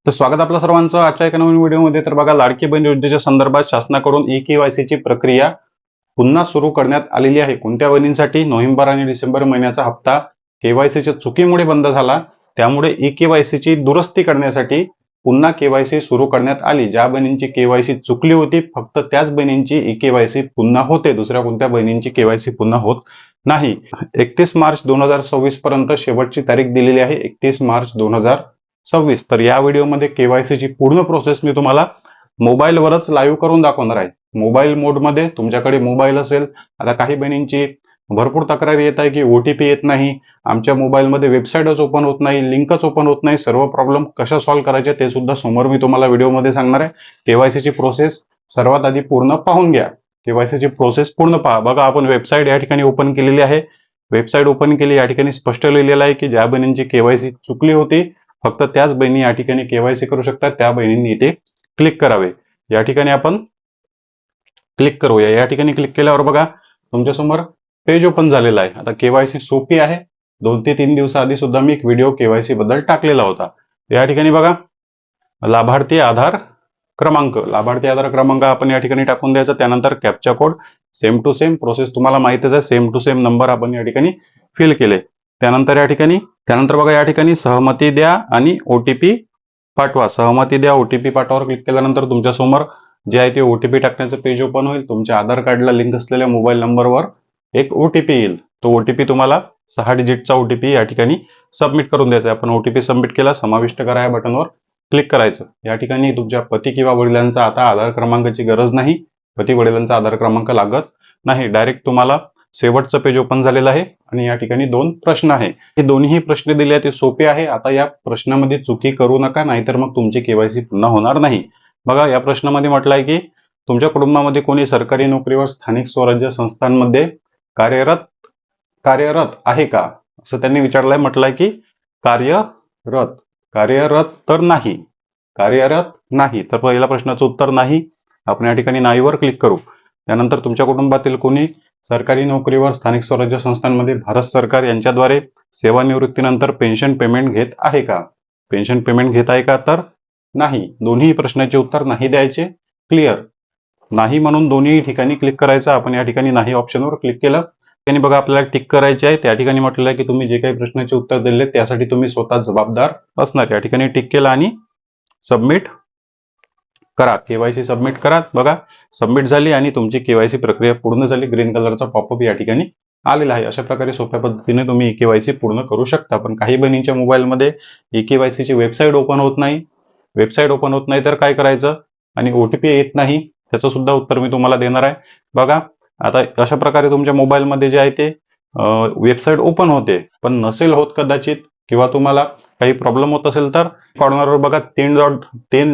तर स्वागत आपल्या सर्वांचं आजच्या एका नवीन व्हिडिओमध्ये। तर बघा, लाडकी बहीण योजनेच्या संदर्भात शासनाकडून ई-केवायसीची प्रक्रिया पुन्हा सुरू करण्यात आलेली आहे। कोणत्या बहिणींसाठी? नोव्हेंबर आणि डिसेंबर महिन्याचा हप्ता केवायसीच्या चुकीमुळे बंद झाला, त्यामुळे ई-केवायसीची दुरुस्ती करण्यासाठी पुन्हा केवायसी सुरू करण्यात आली। ज्या बहिणींची केवायसी चुकली होती फक्त त्याच बहिणींची ई-केवायसी पुन्हा होते, दुसऱ्या कोणत्या बहिणींची केवायसी पुन्हा होत नाही। 31 मार्च 2026 पर्यंत शेवटची तारीख दिलेली आहे, 31 मार्च 2026। तर या व्हिडिओमध्ये केवायसीची पूर्ण प्रोसेस मी तुम्हाला मोबाईलवरच लाईव्ह करून दाखवणार आहे। मोबाईल मोडमध्ये तुमच्याकडे मोबाईल असेल। आता काही बहिणींची भरपूर तक्रार येत आहे की OTP येत नाही, आमच्या मोबाईलमध्ये वेबसाईटच ओपन होत नाही, लिंकच ओपन होत नाही। सर्व प्रॉब्लेम कशा सॉल्व्ह करायचे ते सुद्धा समोर मी तुम्हाला व्हिडिओमध्ये सांगणार आहे। केवायसीची प्रोसेस सर्वात आधी पूर्ण पाहून घ्या। केवायसीची प्रोसेस पूर्ण पहा। बघा, आपण वेबसाईट या ठिकाणी ओपन केलेली आहे। वेबसाईट ओपन केली, या ठिकाणी स्पष्ट लिहिलेलं आहे की ज्या बहिणींची केवायसी चुकली होती फक्त त्याच बहिणी या ठिकाणी केवायसी करू शकतात, त्या बहिणींनी इथे क्लिक करावे। या ठिकाणी आपण क्लिक करूया। या ठिकाणी क्लिक केल्यावर बघा तुमच्या समोर पेज ओपन झालेला आहे। आता केवायसी सोपी आहे। 2 ते 3 दिवसाआधी सुद्धा मी एक व्हिडिओ केवायसी बद्दल टाकलेला होता। या ठिकाणी बघा, लाभार्थी आधार क्रमांक आपण या ठिकाणी टाकून द्यायचा। त्यानंतर captcha code, same to same process तुम्हाला माहितीच आहे, सेम टू सेम नंबर आपण या ठिकाणी फिल केले। त्यानंतर बघा, या ठिकाणी सहमती द्या आणि OTP पाठवा। सहमती द्या, OTP पाठवावर क्लिक केल्यानंतर तुमच्या समोर जे आहे ते OTP टाकण्याचं पेज ओपन होईल। तुमच्या आधार कार्डला लिंक असलेल्या मोबाईल नंबरवर एक OTP येईल। तो OTP तुम्हाला 6 डिजिटचा OTP या ठिकाणी सबमिट करून द्यायचा आहे। आपण OTP सबमिट केला, समाविष्ट करा या बटनवर क्लिक करायचं। या ठिकाणी तुमच्या पती किंवा वडिलांचा आता आधार क्रमांकाची गरज नाही, पती वडिलांचा आधार क्रमांक लागत नाही। डायरेक्ट तुम्हाला शेवटचं पेज ओपन झालेलं आहे आणि या ठिकाणी 2 प्रश्न आहे। हे दोन्ही प्रश्न दिले आहेत ते सोपे आहे। आता या प्रश्नामध्ये चुकी करू नका, नाहीतर मग तुमची केवायसी पुन्हा होणार नाही। बघा, या प्रश्नामध्ये म्हटलं आहे की तुमच्या कुटुंबामध्ये कोणी सरकारी नोकरीवर स्थानिक स्वराज्य संस्थांमध्ये कार्यरत आहे का, असं त्यांनी विचारलंय। म्हटलंय की कार्यरत तर नाही, तर पहिल्या प्रश्नाचं उत्तर नाही। आपण या ठिकाणी नाहीवर क्लिक करू। त्यानंतर तुमच्या कुटुंबातील कोणी सरकारी नोकरीवर स्थानिक स्वराज्य संस्थांमध्ये भारत सरकार यांच्याद्वारे सेवानिवृत्तीनंतर पेन्शन पेमेंट घेत आहे का? पेन्शन पेमेंट घेत आहे का? तर नाही। दोन्ही प्रश्नाचे उत्तर नाही द्यायचे। क्लिअर, नाही म्हणून दोन्ही ठिकाणी क्लिक करायचं। आपण या ठिकाणी नाही ऑप्शनवर क्लिक केलं, त्याने बघा आपल्याला टिक करायचे आहे। त्या ठिकाणी म्हटलेलं आहे की तुम्ही जे काही प्रश्नाचे उत्तर दिले त्यासाठी तुम्ही स्वतः जबाबदार असणार। या ठिकाणी टिक केलं आणि सबमिट करा, केवायसी सबमिट करा। बघा, सबमिट झाली आणि तुमची केवायसी प्रक्रिया पूर्ण झाली। ग्रीन कलरचा पॉपअप या ठिकाणी आलेला आहे। अशा प्रकारे सोप्या पद्धतीने तुम्ही केवायसी पूर्ण करू शकता। पण काही बहिणींच्या मोबाईलमध्ये केवायसीची वेबसाईट ओपन होत नाही, तर काय करायचं? आणि OTP येत नाही, त्याचं सुद्धा उत्तर मी तुम्हाला देणार आहे। बघा, आता अशा प्रकारे तुमच्या मोबाईलमध्ये जे आहे ते वेबसाईट ओपन होते, पण नसेल होत कदाचित, किंवा तुम्हाला काही प्रॉब्लेम होत असेल तर कॉर्नरवर बघा 3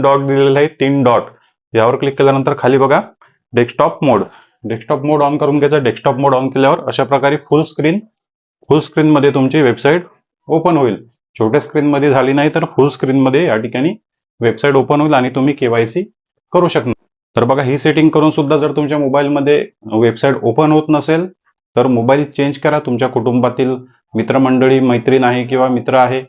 डॉट दिलेले आहे। 3 डॉट यावर क्लिक केल्यानंतर खाली बघा डेस्कटॉप मोड ऑन करून घ्यायचा। डेस्कटॉप मोड ऑन केल्यावर अशा प्रकारे फुल स्क्रीन मध्ये तुमची वेबसाईट ओपन होईल। छोट्या स्क्रीन मध्ये झाली नाही तर फुल स्क्रीन मध्ये या ठिकाणी वेबसाईट ओपन होईल आणि तुम्ही केवायसी करू शकणार। तर बघा, ही सेटिंग करून सुद्धा जर तुमच्या मोबाईलमध्ये वेबसाईट ओपन होत नसेल तर मोबाईल चेंज करा। तुमच्या कुटुंबातील मित्रमंडळी, मैत्रीण आहे किंवा मित्र आहे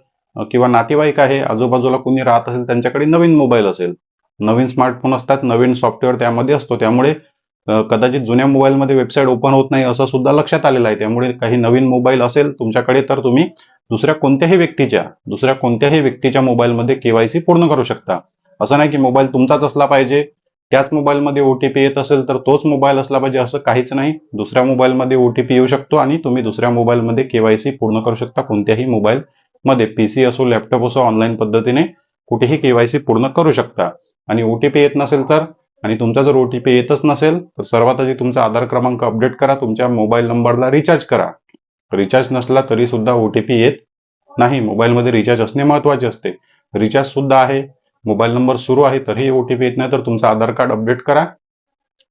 किंवा नातेवाईक आहे, आजूबाजूला कोणी राहत असेल, त्यांच्याकडे नवीन मोबाईल असेल, नवीन स्मार्टफोन असतात, नवीन सॉफ्टवेअर त्यामध्ये असतो, त्यामुळे कदाचित जुन्या मोबाईलमध्ये वेबसाईट ओपन होत नाही असं सुद्धा लक्षात आलेलं आहे। त्यामुळे काही नवीन मोबाईल असेल तुमच्याकडे तर तुम्ही दुसऱ्या कोणत्याही व्यक्तीच्या मोबाईलमध्ये केवायसी पूर्ण करू शकता। असं नाही की मोबाईल तुमचाच असला पाहिजे, त्याच मोबाईलमध्ये OTP येत असेल तर तोच मोबाईल असला पाहिजे, असं काहीच नाही। दुसऱ्या मोबाईलमध्ये OTP येऊ शकतो आणि तुम्ही दुसऱ्या मोबाईलमध्ये केवायसी पूर्ण करू शकता। कोणत्याही मोबाईलमध्ये, PC असो, लॅपटॉप असो, ऑनलाईन पद्धतीने कुठेही केवायसी पूर्ण करू शकता। आणि OTP येत नसेल तर, आणि तुमचा जर OTP येतच नसेल तर सर्वात आधी तुमचा आधार क्रमांक अपडेट करा, तुमच्या मोबाईल नंबरला रिचार्ज करा। रिचार्ज नसला तरी सुद्धा OTP येत नाही। मोबाईलमध्ये रिचार्ज असणे महत्त्वाचे असते। रिचार्ज सुद्धा आहे, मोबाईल नंबर सुरू आहे तरीही OTP येत नाही, तर तुमचं आधार कार्ड अपडेट करा।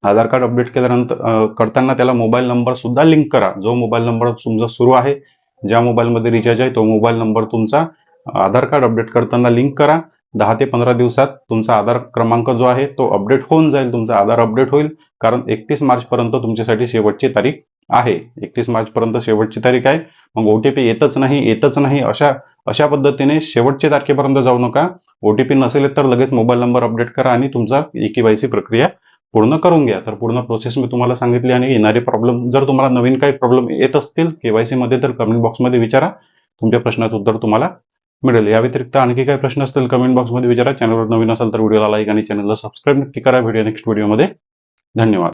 आधार कार्ड अपडेट केल्यानंतर करताना त्याला मोबाईल नंबर सुद्धा लिंक करा। जो मोबाईल नंबर तुमचा सुरू आहे, ज्या मोबाईलमध्ये रिचार्ज आहे, तो मोबाईल नंबर तुमचा आधार कार्ड अपडेट करताना लिंक करा। 10 ते 15 दिवसात तुमचा आधार क्रमांक जो आहे तो अपडेट होऊन जाईल, तुमचा आधार अपडेट होईल। कारण 31 मार्च पर्यंत तुमच्यासाठी शेवटची तारीख आहे। 31 मार्च पर्यंत शेवटची तारीख आहे। मग OTP येतच नाही अशा अशा पद्धतीने शेवटच्या तारखेपर्यंत जाऊ नका. OTP नसेल तर लगेच मोबाईल नंबर अपडेट करा आणि तुमचा KYC प्रक्रिया पूर्ण करून घ्या. तर पूर्ण प्रोसेस मी तुम्हाला सांगितली आणि येणारे प्रॉब्लेम, जर तुम्हाला नवीन काही प्रॉब्लेम येत असतील KYC मध्ये तर कमेंट बॉक्समध्ये विचारा. तुमच्या प्रश्नाचं उत्तर तुम्हाला मिळेल. या व्यतिरिक्त आणखी काही प्रश्न असतील कमेंट बॉक्समध्ये विचारा. चॅनलवर नवीन असेल तर व्हिडिओला लाईक आणि चॅनलला सबस्क्राईब नक्की करा. भेटूया नेक्स्ट व्हिडिओमध्ये. धन्यवाद.